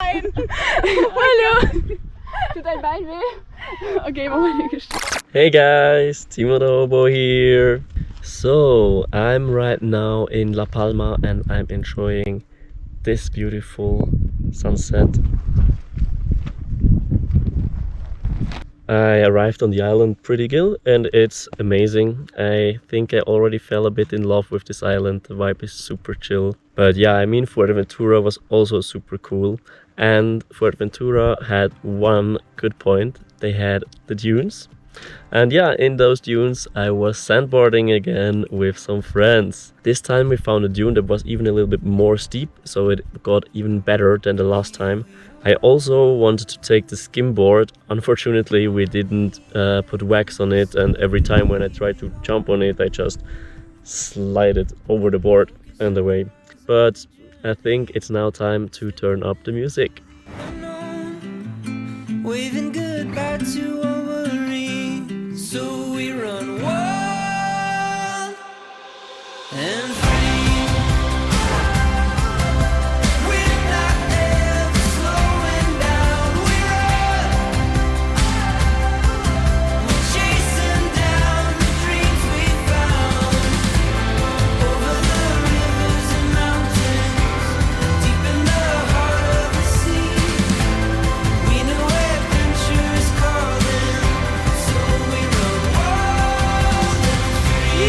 Bein. Hallo. Tut dein Bein weh? Okay, mach mal eine Geschichte. Hey guys, Timo the Hobo here. So, I'm right now in La Palma and I'm enjoying this beautiful sunset. I arrived on the island pretty good and it's amazing. I think I already fell a bit in love with this island. The vibe is super chill. But yeah, I mean, Fuerteventura was also super cool. And Fuerteventura had one good point. They had the dunes. And yeah, in those dunes I was sandboarding again with some friends. This time we found a dune that was even a little bit more steep, so it got even better than the last time. I also wanted to take the skimboard. Unfortunately we didn't put wax on it, and every time when I tried to jump on it I just slided over the board and away. But I think it's now time to turn up the music. Waving goodbye to our worries, so we run wild and free. We're not ever slowing down. We run. We're chasing down the dreams we found over the rivers and mountains, deep in the heart of the sea. We know adventure is calling, so we run wild and free.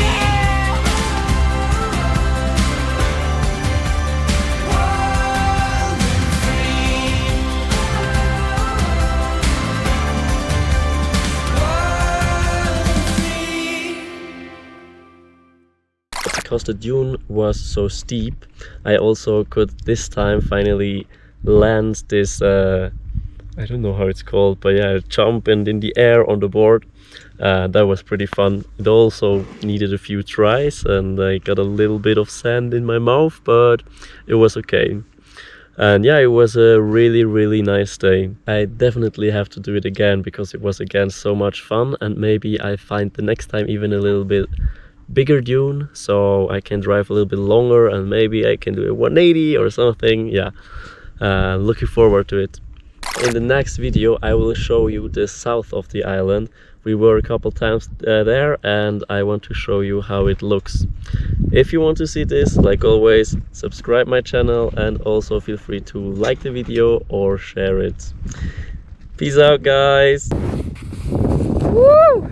Wild and free. Wild and free. Because the dune was so steep, I also could this time finally land this I don't know how it's called, but yeah, jump and in the air on the board. That was pretty fun. It also needed a few tries and I got a little bit of sand in my mouth, but it was okay. And yeah, it was a really nice day. I definitely have to do it again because it was again so much fun, and maybe I find the next time even a little bit bigger dune so I can drive a little bit longer and maybe I can do a 180 or something. Yeah, looking forward to it. In the next video I will show you the south of the island. We were a couple times there and I want to show you how it looks. If you want to see this, like always, subscribe my channel and also feel free to like the video or share it. Peace out guys! Woo!